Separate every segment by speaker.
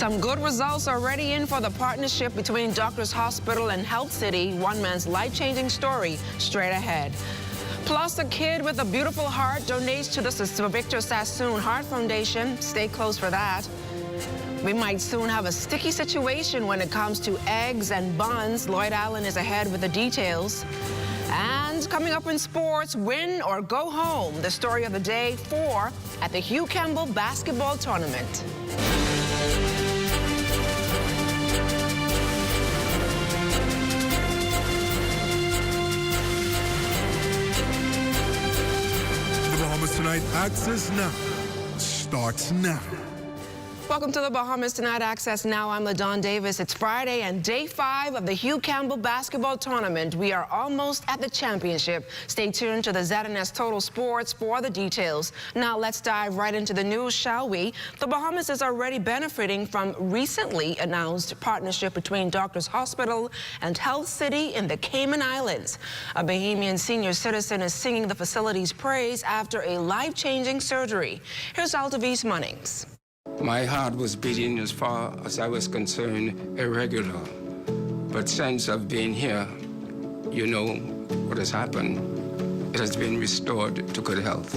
Speaker 1: Some good results already in for the partnership between Doctors Hospital and Health City. One man's life-changing story straight ahead. Plus, a kid with a beautiful heart donates to the Victor Sassoon Heart Foundation. Stay close for that. We might soon have a sticky situation when it comes to eggs and buns. Lloyd Allen is ahead with the details. And coming up in sports, win or go home. The story of the day, 4 at the Hugh Campbell basketball tournament.
Speaker 2: The Bahamas Tonight Access Now starts now.
Speaker 1: Welcome to the Bahamas Tonight Access Now. I'm LaDawn Davis. It's Friday and day 5 of the Hugh Campbell basketball tournament. We are almost at the championship. Stay tuned to the ZNS Total Sports for the details. Now let's dive right into the news, shall we? The Bahamas is already benefiting from recently announced partnership between Doctors Hospital and Health City in the Cayman Islands. A Bahamian senior citizen is singing the facility's praise after a life-changing surgery. Here's Altavis Munnings.
Speaker 3: My heart was beating as far as I was concerned irregular. But since I've been here, you know what has happened. It has been restored to good health.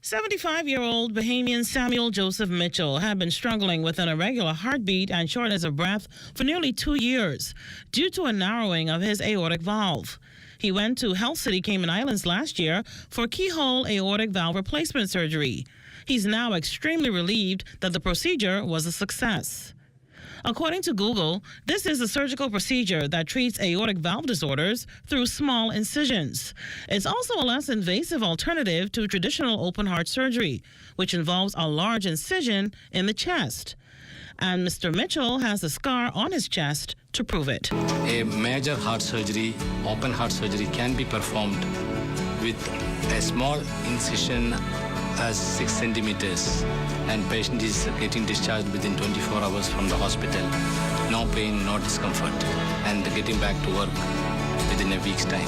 Speaker 4: 75-year-old Bahamian Samuel Joseph Mitchell had been struggling with an irregular heartbeat and shortness of breath for nearly 2 years due to a narrowing of his aortic valve. He went to Health City, Cayman Islands last year for keyhole aortic valve replacement surgery. He's now extremely relieved that the procedure was a success. According to Google, this is a surgical procedure that treats aortic valve disorders through small incisions. It's also a less invasive alternative to traditional open heart surgery, which involves a large incision in the chest. And Mr. Mitchell has a scar on his chest to prove it.
Speaker 5: A major heart surgery, open heart surgery, can be performed with a small incision as 6 centimeters, and patient is getting discharged within 24 hours from the hospital. No pain, no discomfort, and getting back to work within a week's time.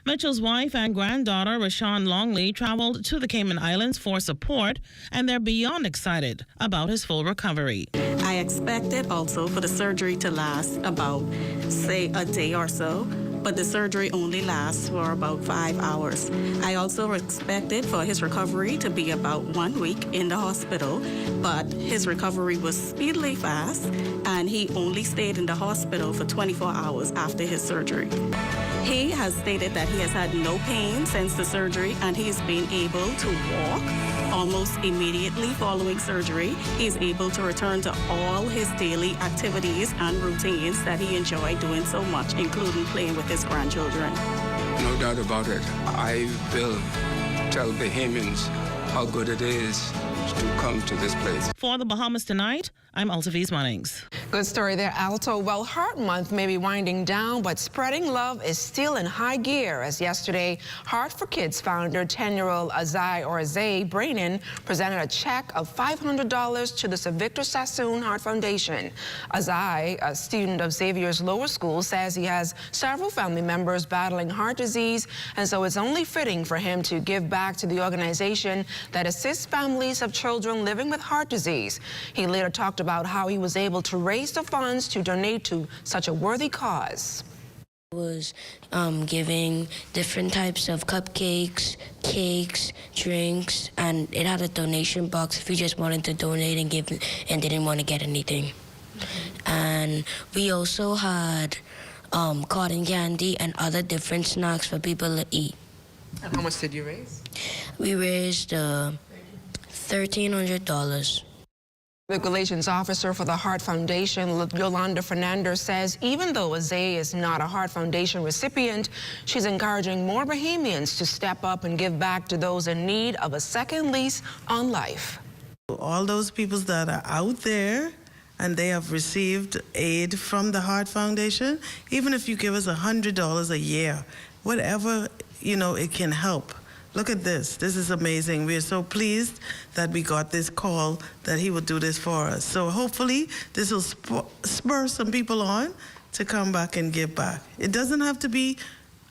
Speaker 4: Mitchell's wife and granddaughter, Rashawn Longley, traveled to the Cayman Islands for support, and they're beyond excited about his full recovery.
Speaker 6: I expected also for the surgery to last about, say, a day or so, but the surgery only lasts for about 5 hours. I also expected for his recovery to be about 1 week in the hospital, but his recovery was speedily fast, and he only stayed in the hospital for 24 hours after his surgery. He has stated that he has had no pain since the surgery, and he's been able to walk almost immediately following surgery. He's able to return to all his daily activities and routines that he enjoyed doing so much, including playing with his grandchildren.
Speaker 3: No doubt about it. I will tell Bahamians how good it is to come to this place.
Speaker 4: For the Bahamas Tonight, I'm Altavis Munnings.
Speaker 1: Good story there, Alto. Well, Heart Month may be winding down, but spreading love is still in high gear, as yesterday, Heart for Kids founder 10-year-old Azay Brainin presented a check of $500 to the Victor Sassoon Heart Foundation. Azay, a student of Xavier's lower school, says he has several family members battling heart disease, and so it's only fitting for him to give back to the organization that assists families of children living with heart disease. He later talked about how he was able to raise the funds to donate to such a worthy cause.
Speaker 7: Was giving different types of cupcakes, cakes, drinks, and it had a donation box if you just wanted to donate and give and didn't want to get anything. And we also had cotton candy and other different snacks for people to eat.
Speaker 1: And how much did you raise?
Speaker 7: We raised $1,300.
Speaker 1: Public Relations Officer for the Heart Foundation, Yolanda Fernandez, says even though Azay is not a Heart Foundation recipient, she's encouraging more Bahamians to step up and give back to those in need of a second lease on life.
Speaker 8: All those people that are out there and they have received aid from the Heart Foundation, even if you give us $100 a year, whatever, it can help. Look at this. This is amazing. We are so pleased that we got this call that he would do this for us. So hopefully this will spur some people on to come back and give back. It doesn't have to be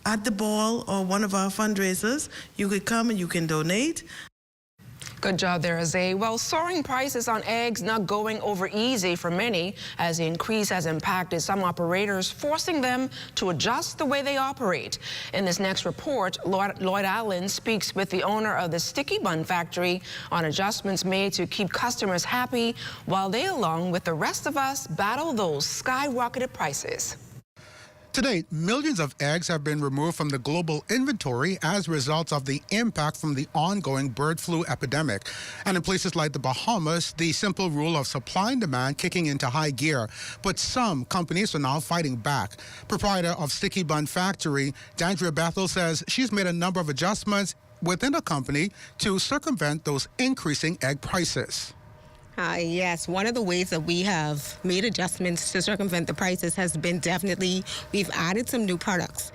Speaker 8: at the ball or one of our fundraisers. You could come and you can donate.
Speaker 1: Good job there, Azay. Well, soaring prices on eggs not going over easy for many, as the increase has impacted some operators, forcing them to adjust the way they operate. In this next report, Lloyd Allen speaks with the owner of the Sticky Bun Factory on adjustments made to keep customers happy while they, along with the rest of us, battle those skyrocketed prices.
Speaker 9: To date, millions of eggs have been removed from the global inventory as a result of the impact from the ongoing bird flu epidemic. And in places like the Bahamas, the simple rule of supply and demand kicking into high gear. But some companies are now fighting back. Proprietor of Sticky Bun Factory, Dandria Bethel, says she's made a number of adjustments within the company to circumvent those increasing egg prices.
Speaker 10: Yes, one of the ways that we have made adjustments to circumvent the prices has been definitely we've added some new products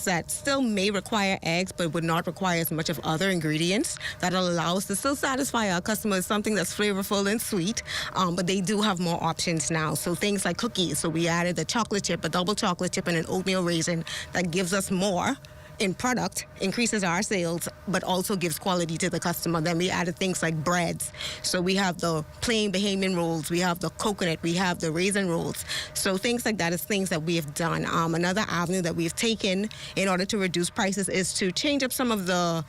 Speaker 10: that still may require eggs but would not require as much of other ingredients that'll allow us to still satisfy our customers something that's flavorful and sweet, but they do have more options now. So things like cookies. So we added a chocolate chip, a double chocolate chip, and an oatmeal raisin that gives us more in product, increases our sales, but also gives quality to the customer. Then we added things like breads. So we have the plain Bahamian rolls, we have the coconut, we have the raisin rolls. So things like that is things that we have done. Another avenue that we've taken in order to reduce prices is to change up some of the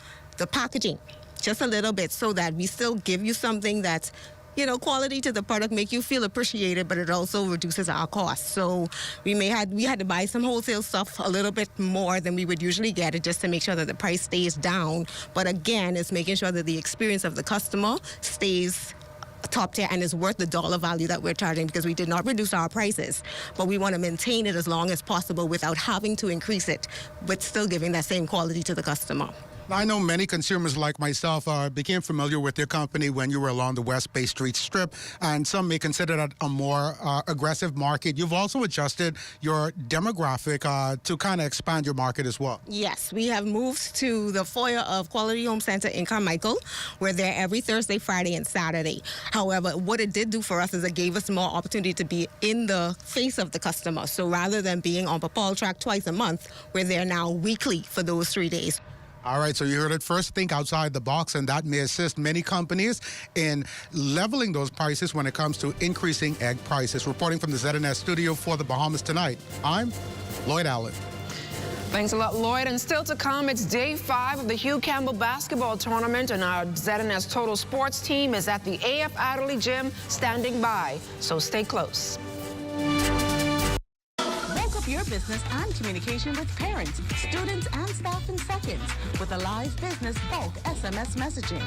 Speaker 10: packaging just a little bit so that we still give you something that's quality to the product, make you feel appreciated, but it also reduces our costs. So we had to buy some wholesale stuff a little bit more than we would usually get it just to make sure that the price stays down. But again, it's making sure that the experience of the customer stays top tier and is worth the dollar value that we're charging, because we did not reduce our prices, but we want to maintain it as long as possible without having to increase it, but still giving that same quality to the customer.
Speaker 9: I know many consumers like myself became familiar with your company when you were along the West Bay Street Strip, and some may consider that a more aggressive market. You've also adjusted your demographic to kind of expand your market as well.
Speaker 10: Yes, we have moved to the foyer of Quality Home Center in Carmichael. We're there every Thursday, Friday, and Saturday. However, what it did do for us is it gave us more opportunity to be in the face of the customer. So rather than being on Papal Track twice a month, we're there now weekly for those 3 days.
Speaker 9: All right, so you heard it first. Think outside the box, and that may assist many companies in leveling those prices when it comes to increasing egg prices. Reporting from the ZNS studio for the Bahamas Tonight, I'm Lloyd Allen.
Speaker 1: Thanks a lot, Lloyd. And still to come, it's day 5 of the Hugh Campbell basketball tournament, and our ZNS Total Sports team is at the AF Adderley Gym standing by, so stay close.
Speaker 11: Your business and communication with parents, students, and staff in seconds with a live business bulk SMS messaging.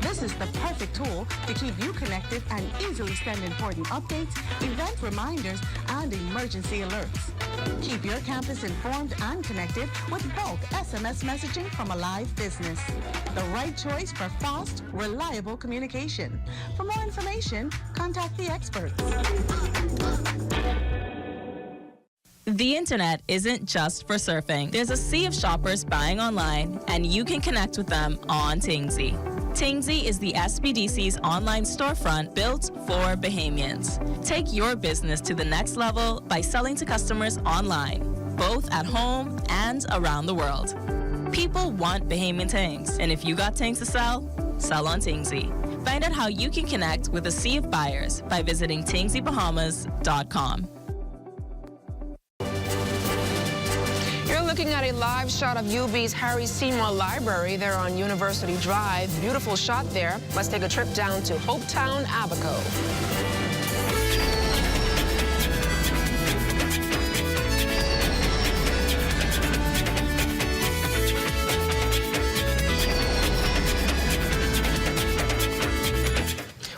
Speaker 11: This is the perfect tool to keep you connected and easily send important updates, event reminders, and emergency alerts. Keep your campus informed and connected with bulk SMS messaging from a live business. The right choice for fast, reliable communication. For more information, contact the experts.
Speaker 12: The internet isn't just for surfing. There's a sea of shoppers buying online, and you can connect with them on Tingsy. Tingsy is the SBDC's online storefront built for Bahamians. Take your business to the next level by selling to customers online, both at home and around the world. People want Bahamian things, and if you got things to sell, sell on Tingsy. Find out how you can connect with a sea of buyers by visiting tingsybahamas.com.
Speaker 1: Looking at a live shot of UB's Harry Seymour Library there on University Drive. Beautiful shot there. Let's take a trip down to Hopetown, Abaco.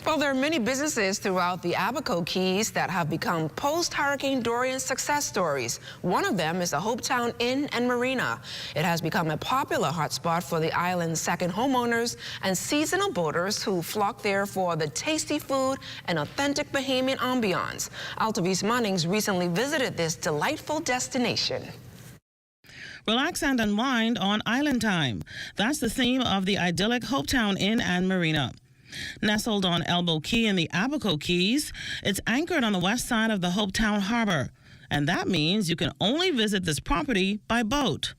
Speaker 1: Well, there are many businesses throughout the Abaco Keys that have become post-Hurricane Dorian success stories. One of them is the Hopetown Inn and Marina. It has become a popular hotspot for the island's second homeowners and seasonal boaters who flock there for the tasty food and authentic Bahamian ambiance. Altavis Munnings recently visited this delightful destination.
Speaker 4: Relax and unwind on Island Time. That's the theme of the idyllic Hopetown Inn and Marina. Nestled on Elbow Key in the Abaco Keys, it's anchored on the west side of the Hopetown Harbor. and that means you can only visit this property by boat.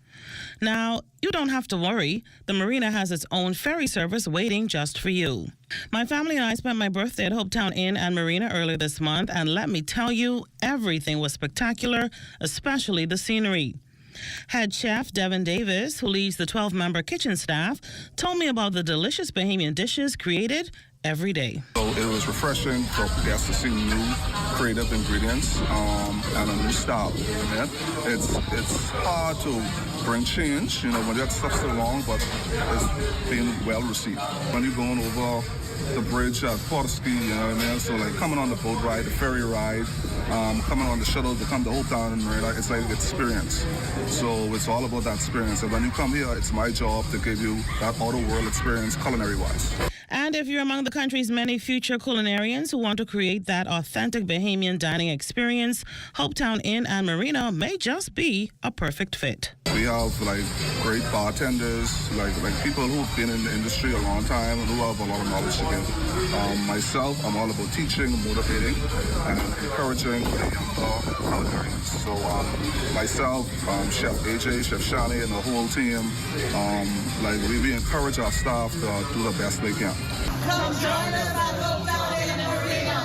Speaker 4: Now, you don't have to worry. The marina has its own ferry service waiting just for you. My family and I spent my birthday at Hopetown Inn and Marina earlier this month, and let me tell you, everything was spectacular, especially the scenery. Head chef Devin Davis, who leads the 12-member kitchen staff, told me about the delicious Bahamian dishes created every day.
Speaker 13: So it was refreshing for guests to see new creative ingredients and a new style. Yeah? It's hard to bring change, when that stuff's so long, but it's being well received. When you're going over the bridge at Portsky, you know what I mean? So like coming on the boat ride, the ferry ride, coming on the shuttle to come to Hopetown and Marina, it's like experience. So it's all about that experience. And when you come here, it's my job to give you that outer world experience culinary-wise.
Speaker 4: And if you're among the country's many future culinarians who want to create that authentic Bahamian dining experience, Hopetown Inn and Marina may just be a perfect fit.
Speaker 13: We have like great bartenders, like people who've been in the industry a long time and who have a lot of knowledge to give. Myself, I'm all about teaching, motivating, and encouraging the younger culinarians. So myself, Chef AJ, Chef Shani, and the whole team, we encourage our staff to do the best they can.
Speaker 11: Come join us at Hopetown Inn and Marina.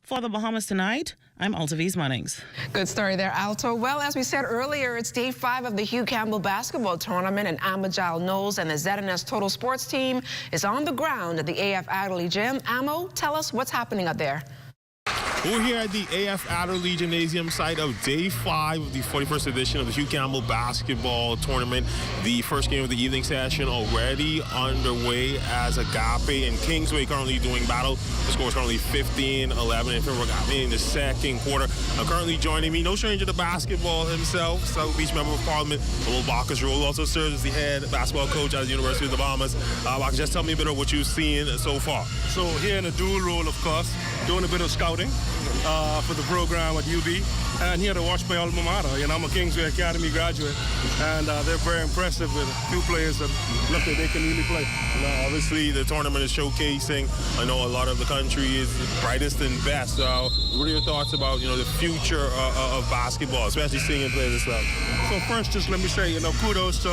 Speaker 4: For the Bahamas Tonight, I'm Altaviz Munnings.
Speaker 1: Good story there, Alto. Well, as we said earlier, it's day 5 of the Hugh Campbell basketball tournament, and Amajal Knowles and the ZNS Total Sports team is on the ground at the AF Adderley Gym. Amo, tell us what's happening up there.
Speaker 14: We're here at the AF Adderley Gymnasium site of day 5 of the 41st edition of the Hugh Campbell basketball tournament. The first game of the evening session already underway as Agape and Kingsway currently doing battle. The score is currently 15-11 in favor of Agape in the second quarter. Currently joining me, no stranger to basketball himself, South Beach Member of Parliament, Will Bacchus, who also serves as the head basketball coach at the University of the Bahamas. Bacchus, just tell me a bit of what you've seen so far.
Speaker 15: So here in a dual role, of course, doing a bit of scouting for the program at UB, and here to watch my alma mater. I'm a Kingsway Academy graduate, and they're very impressive with a few players that look like they can really play.
Speaker 14: Obviously, the tournament is showcasing, I know a lot of the country is brightest and best. What are your thoughts about, the future of basketball, especially seeing it play this level?
Speaker 15: So first, just let me say, kudos to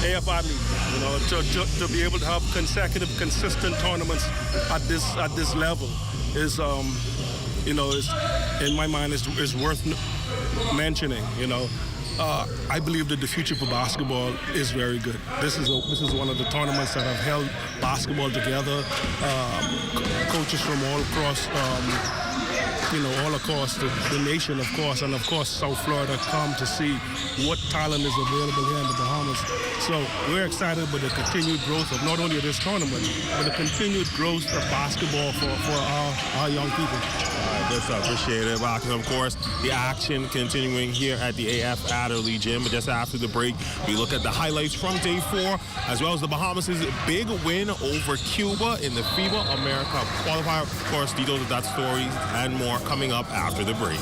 Speaker 15: AF Adderley, to be able to have consecutive, consistent tournaments at this level is, is in my mind is worth mentioning. I believe that the future for basketball is very good. This is one of the tournaments that have held basketball together. Coaches from all across. All across the nation, of course, and of course South Florida come to see what talent is available here in the Bahamas. So we're excited about the continued growth of not only this tournament, but the continued growth of basketball for our young people.
Speaker 14: Good stuff. Appreciate it, Bacchus. Of course, the action continuing here at the AF Adderley Gym. But just after the break, we look at the highlights from day 4, as well as the Bahamas' big win over Cuba in the FIBA America qualifier. Of course, details of that story and more coming up after the break.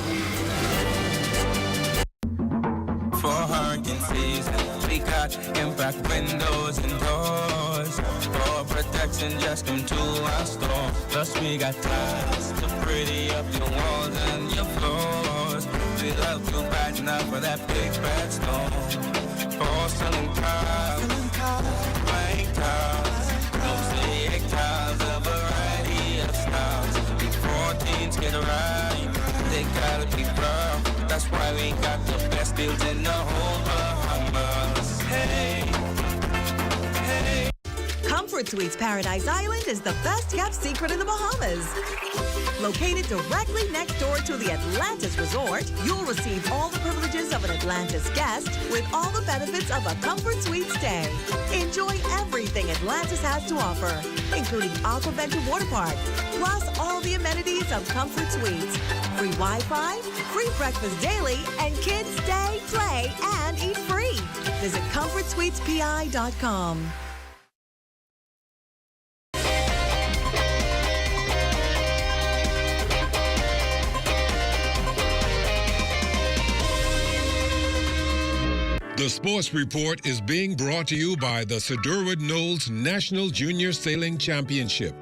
Speaker 16: For hurricane season, we got impact windows and doors. For protection, just come to our store. Plus, we got tiles to pretty up your walls and your floors. We love you bad enough for that big bad storm. For selling cars, blank tiles, mosaic tiles, a variety of styles. Before teens get right, they gotta be proud. That's why we got the best deals in the whole Bahamas. Hey, hey.
Speaker 17: Comfort Suites Paradise Island is the best-kept secret in the Bahamas. Located directly next door to the Atlantis Resort, you'll receive all the privileges of an Atlantis guest with all the benefits of a Comfort Suite stay. Enjoy everything Atlantis has to offer, including Aquaventure Water Park, plus all the amenities of Comfort Suites. Free Wi-Fi, free breakfast daily, and kids stay, play, and eat free. Visit ComfortSuitesPI.com.
Speaker 2: The Sports Report is being brought to you by the Sir Durward Knowles National Junior Sailing Championship.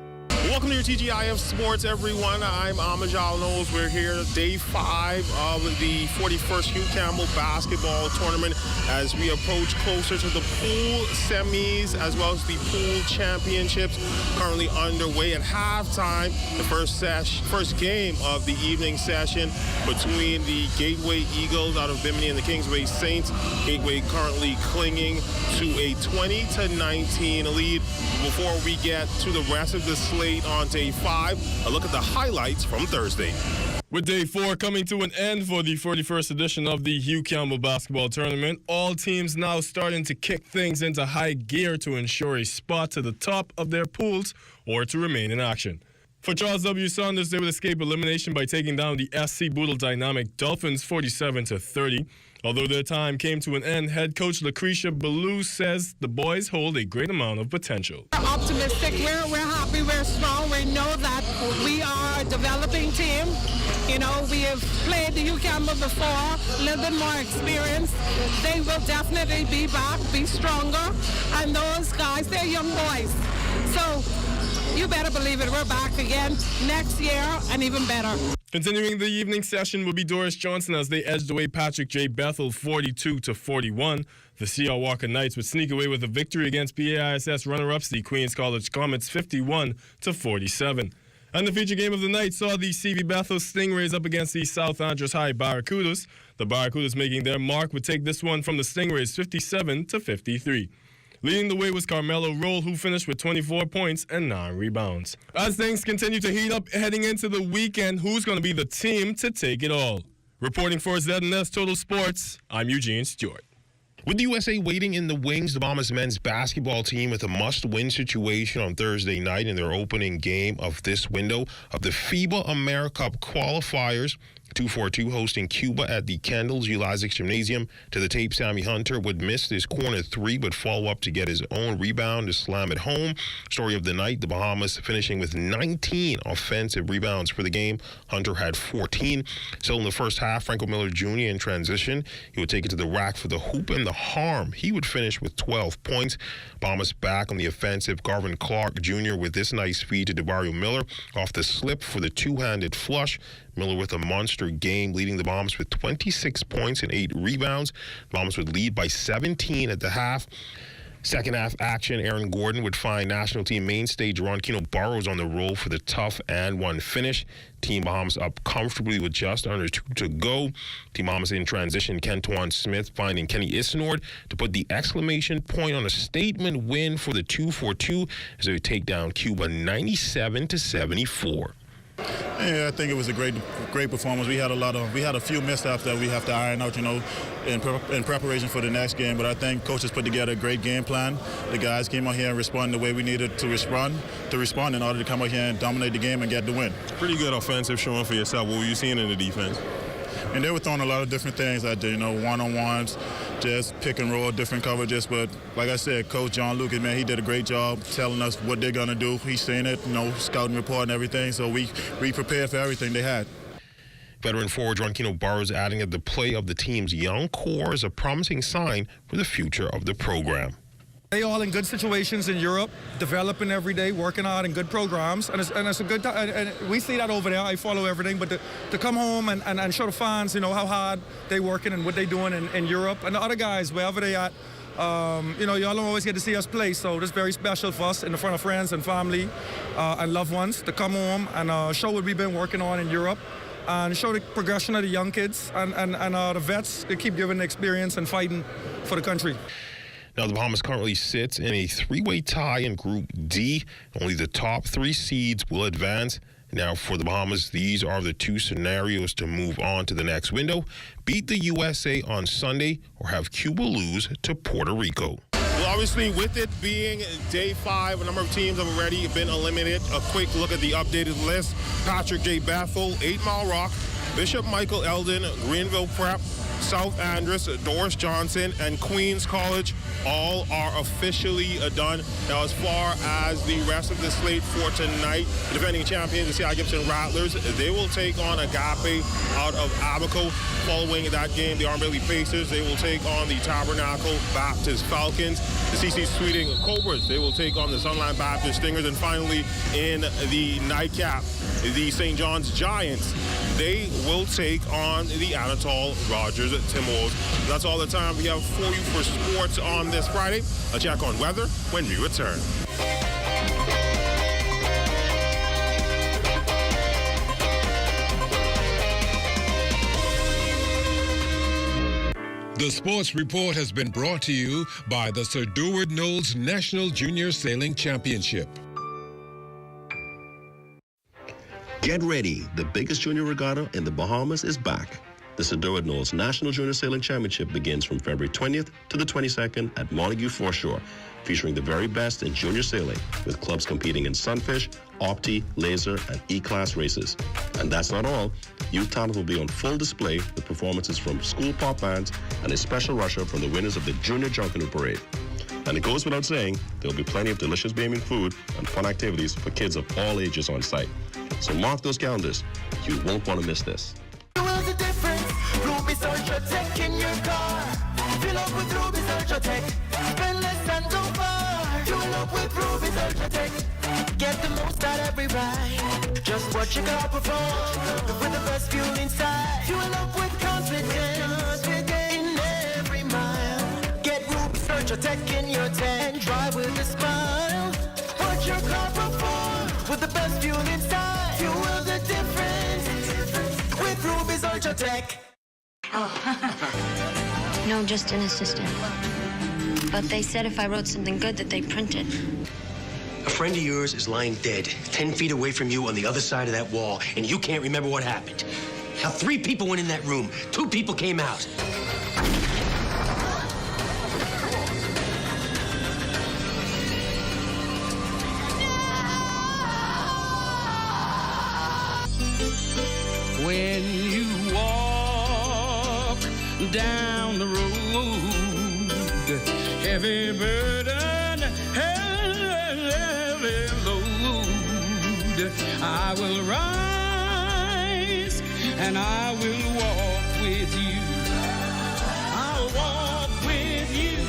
Speaker 14: Welcome to your TGIF Sports, everyone. I'm Amajal Knowles. We're here, day 5 of the 41st Hugh Campbell basketball tournament as we approach closer to the pool semis as well as the pool championships currently underway. At halftime, the first game of the evening session between the Gateway Eagles out of Bimini and the Kingsway Saints. Gateway currently clinging to a 20-19 lead. Before we get to the rest of the slate on day 5, a look at the highlights from Thursday.
Speaker 18: With day 4 coming to an end for the 41st edition of the Hugh Campbell basketball tournament, all teams now starting to kick things into high gear to ensure a spot to the top of their pools or to remain in action. For Charles W. Saunders, they would escape elimination by taking down the SC Boodle Dynamic Dolphins 47-30. Although their time came to an end, head coach Lucretia Ballou says the boys hold a great amount of potential.
Speaker 19: We're optimistic. We're happy. We're strong. We know that we are a developing team. You know, we have played the Hugh Campbell before, a little bit more experience. They will definitely be back, be stronger. And those guys, they're young boys. So you better believe it. We're back again next year and even better.
Speaker 18: Continuing the evening session will be Doris Johnson as they edged away Patrick J. Bethel 42-41. The C.R. Walker Knights would sneak away with a victory against PAISS runner-ups, the Queens College Comets 51-47. And the feature game of the night saw the C.V. Bethel Stingrays up against the South Andros High Barracudas. The Barracudas making their mark would take this one from the Stingrays 57-53. Leading the way was Carmelo Roll, who finished with 24 points and 9 rebounds. As things continue to heat up heading into the weekend, who's going to be the team to take it all? Reporting for ZNS Total Sports, I'm Eugene Stewart.
Speaker 14: With the USA waiting in the wings, the Bahamas men's basketball team with a must-win situation on Thursday night in their opening game of this window of the FIBA AmeriCup qualifiers. 2-4-2 hosting Cuba at the Kendall's Ulazic Gymnasium. To the tape, Sammy Hunter would miss his corner 3 but follow up to get his own rebound to slam it home. Story of the night, the Bahamas finishing with 19 offensive rebounds for the game. Hunter had 14. Still in the first half, Franco Miller Jr. in transition. He would take it to the rack for the hoop and the harm. He would finish with 12 points. Bahamas back on the offensive. Garvin Clark Jr. with this nice feed to DeBario Miller off the slip for the two-handed flush. Miller with a monster game, leading the Bahamas with 26 points and 8 rebounds. Bahamas would lead by 17 at the half. Second half action, Aaron Gordon would find national team mainstay Jerron Keno Burrows on the roll for the tough and one finish. Team Bahamas up comfortably with just under 2 to go. Team Bahamas in transition, Kentuan Smith finding Kenny Isnord to put the exclamation point on a statement win for the 2-4-2 as they would take down Cuba 97-74.
Speaker 20: Yeah, I think it was a great performance. We had a few missteps that we have to iron out, in preparation for the next game. But I think coaches put together a great game plan. The guys came out here and responded the way we needed to respond in order to come out here and dominate the game and get the win.
Speaker 14: Pretty good offensive showing for yourself. What were you seeing in the defense?
Speaker 20: And they were throwing a lot of different things out there, one-on-ones, just pick and roll, different coverages. But like I said, Coach John Lucas, man, he did a great job telling us what they're going to do. He's seen it, scouting report and everything. So we prepared for everything they had.
Speaker 14: Veteran forward Jerron Keno Burrows adding that the play of the team's young core is a promising sign for the future of the program.
Speaker 21: They all in good situations in Europe, developing every day, working hard in good programs, and it's a good time. And we see that over there. I follow everything, but to come home and show the fans, how hard they working and what they doing in Europe, and the other guys wherever they at. Y'all don't always get to see us play, so this is very special for us in the front of friends and family and loved ones to come home and show what we've been working on in Europe. And show the progression of the young kids and the vets to keep giving the experience and fighting for the country.
Speaker 14: Now, the Bahamas currently sits in a 3-way tie in Group D. Only the top 3 seeds will advance. Now, for the Bahamas, these are the 2 scenarios to move on to the next window. Beat the USA on Sunday or have Cuba lose to Puerto Rico. Well, obviously, with it being day 5, a number of teams have already been eliminated. A quick look at the updated list. Patrick J. Bethel, 8 Mile Rock, Bishop Michael Eldon, Greenville Prep, South Andrews, Doris Johnson, and Queens College all are officially done. Now, as far as the rest of the slate for tonight, the defending champions, the C.I. Gibson Rattlers, they will take on Agape out of Abaco. Following that game, the Armbelly Pacers, they will take on the Tabernacle Baptist Falcons. The C.C. Sweeting Cobras, they will take on the Sunline Baptist Stingers. And finally, in the nightcap, the St. John's Giants, they will take on the Anatole Rogers Timberwolves. That's all the time we have for you for sports on this Friday. A check on weather when we return.
Speaker 5: The Sports Report has been brought to you by the Sir Deward Knowles National Junior Sailing Championship.
Speaker 22: Get ready. The biggest junior regatta in the Bahamas is back. The Sir Deward Knowles National Junior Sailing Championship begins from February 20th to the 22nd at Montague Foreshore, featuring the very best in junior sailing, with clubs competing in Sunfish, Opti, Laser, and E-Class races. And that's not all. Youth talent will be on full display with performances from school pop bands and a special rusher from the winners of the Junior Junkanoo Parade. And it goes without saying, there will be plenty of delicious Bahamian food and fun activities for kids of all ages on site. So mark those calendars. You won't want to miss this.
Speaker 23: The difference. Ruby's Ultra Tech in your car. Fill up with Ruby's Ultra Tech. Spend less and go far. Fuel up with Ruby's Ultra Tech. Get the most out every ride. Just watch your car perform with the best fuel inside. Fuel up with confidence in every mile. Get Ruby's Ultra Tech in your tank and drive with a smile. Watch your car perform with the best fuel inside. Fuel the difference with Ruby's Ultra Tech.
Speaker 24: No, just an assistant. But they said if I wrote something good that they'd print it.
Speaker 25: A friend of yours is lying dead 10 feet away from you on the other side of that wall, and you can't remember what happened. Now, 3 people went in that room. 2 people came out.
Speaker 26: When you walk down the road, heavy burden, heavy load, I will rise and I will walk with you. I'll walk with you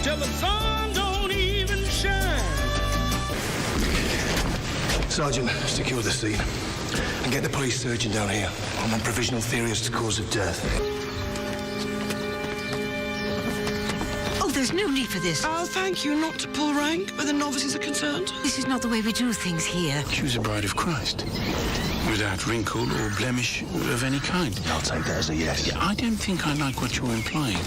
Speaker 26: till the sun don't even shine.
Speaker 25: Sergeant, secure the scene. And get the police surgeon down here. I'm on provisional theory as to cause of death.
Speaker 27: Oh, there's no need for this.
Speaker 28: Oh, thank you. Not to pull rank where the novices are concerned.
Speaker 27: This is not the way we do things here.
Speaker 25: She was a bride of Christ, without wrinkle or blemish of any kind. I'll take that as a yes.
Speaker 26: Yeah, I don't think I like what you're implying.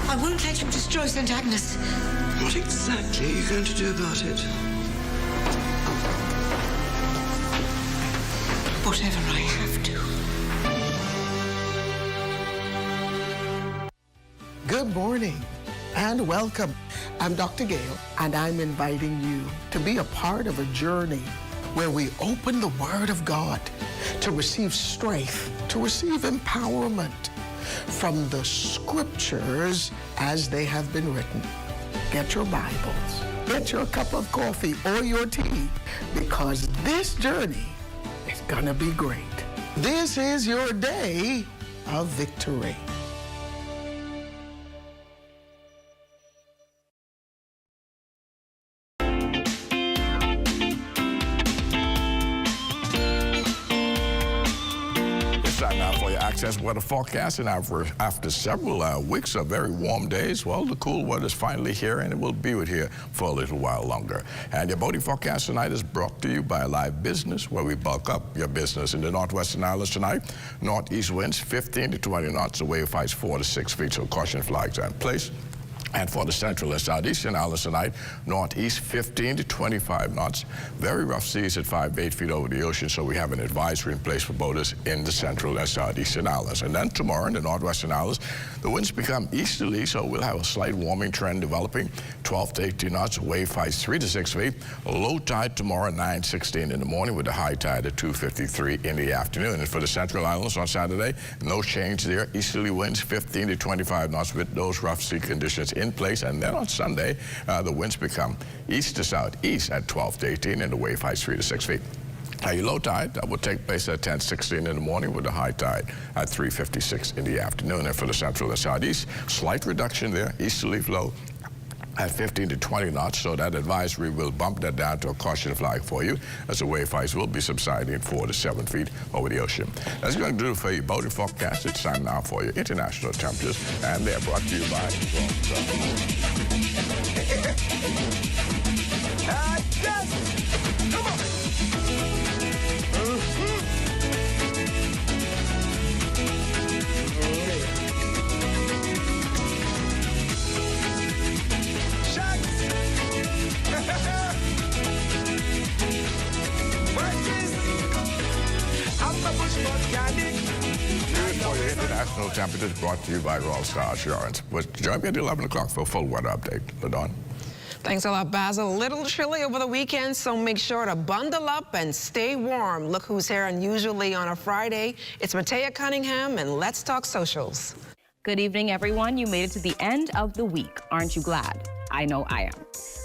Speaker 27: I won't let you destroy St. Agnes.
Speaker 28: What exactly are you going to do about it?
Speaker 27: Whatever I have to.
Speaker 29: Good morning and welcome. I'm Dr. Gale, and I'm inviting you to be a part of a journey where we open the Word of God to receive strength, to receive empowerment from the Scriptures as they have been written. Get your Bibles, get your cup of coffee or your tea, because this journey is gonna be great. This is your day of victory.
Speaker 30: Access weather forecast, and after several weeks of very warm days, well, the cool weather is finally here, and it will be with here for a little while longer. And your boating forecast tonight is brought to you by Live Business, where we bulk up your business in the Northwestern Islands tonight. Northeast winds 15 to 20 knots, the wave heights 4 to 6 feet, so caution flags are in place. And for the central and southeastern islands tonight, northeast 15 to 25 knots. Very rough seas at 5 to 8 feet over the ocean, so we have an advisory in place for boaters in the central and southeastern islands. And then tomorrow in the northwestern islands, the winds become easterly, so we'll have a slight warming trend developing. 12 to 18 knots, wave heights 3 to 6 feet. Low tide tomorrow 9:16 in the morning with a high tide at 2:53 in the afternoon. And for the central islands on Saturday, no change there. Easterly winds 15 to 25 knots with those rough sea conditions in place. And then on Sunday, the winds become east to southeast at 12 to 18 and the wave heights 3 to 6 feet. Your low tide that will take place at 10:16 in the morning with a high tide at 3:56 in the afternoon. And for the central and southeast, slight reduction there, easterly flow at 15 to 20 knots, so that advisory will bump that down to a caution flag for you as the wave heights will be subsiding 4 to 7 feet over the ocean. That's going to do it for your boating forecast. It's time now for your international temperatures, and they're brought to you by International temperatures brought to you by Royal Star Assurance. Join me at 11 o'clock for a full weather update. LaDawn.
Speaker 1: Thanks a lot, Basil. A little chilly over the weekend, so make sure to bundle up and stay warm. Look who's here unusually on a Friday. It's Matea Cunningham, and let's talk socials.
Speaker 3: Good evening, everyone. You made it to the end of the week. Aren't you glad? I know I am.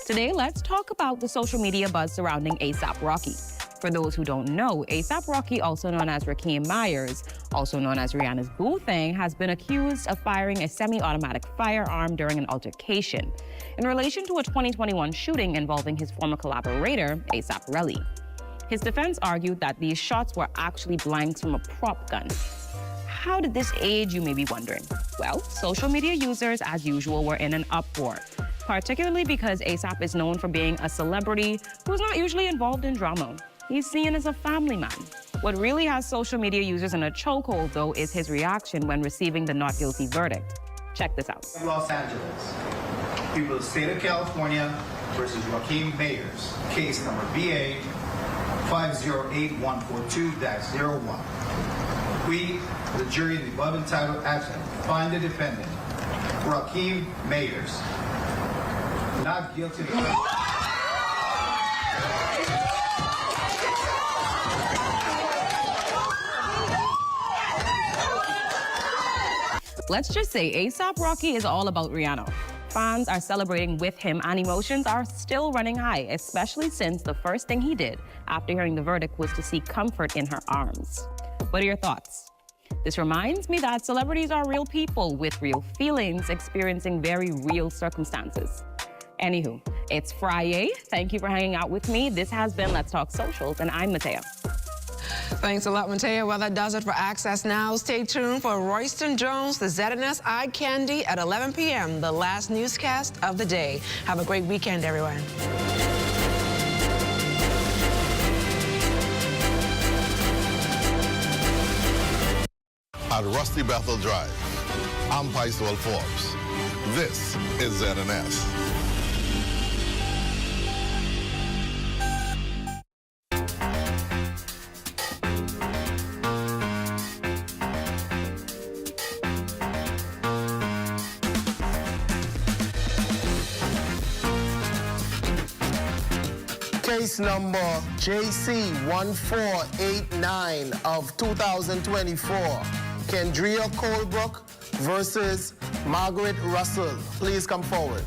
Speaker 3: Today, let's talk about the social media buzz surrounding A$AP Rocky. For those who don't know, A$AP Rocky, also known as Rakeem Myers, also known as Rihanna's boo thing, has been accused of firing a semi-automatic firearm during an altercation in relation to a 2021 shooting involving his former collaborator, A$AP Relly. His defense argued that these shots were actually blanks from a prop gun. How did this age, you may be wondering? Well, social media users, as usual, were in an uproar, particularly because A$AP is known for being a celebrity who's not usually involved in drama. He's seen as a family man. What really has social media users in a chokehold, though, is his reaction when receiving the not guilty verdict. Check this out.
Speaker 4: Los Angeles. People of the state of California versus Rakeem Myers. Case number BA 508142-01. We, the jury in the above entitled action, find the defendant, Rakeem Myers, not guilty of
Speaker 3: Let's just say A$AP Rocky is all about Rihanna. Fans are celebrating with him and emotions are still running high, especially since the first thing he did after hearing the verdict was to seek comfort in her arms. What are your thoughts? This reminds me that celebrities are real people with real feelings, experiencing very real circumstances. Anywho, it's Friday. Thank you for hanging out with me. This has been Let's Talk Socials, and I'm Matea.
Speaker 1: Thanks a lot, Matea. Well, that does it for Access Now. Stay tuned for Royston Jones, the ZNS Eye Candy at 11 p.m., the last newscast of the day. Have a great weekend, everyone.
Speaker 6: At Rusty Bethel Drive, I'm Paiswell Forbes. This is ZNS.
Speaker 7: Case number JC1489 of 2024, Kendria Colebrook versus Margaret Russell. Please come forward.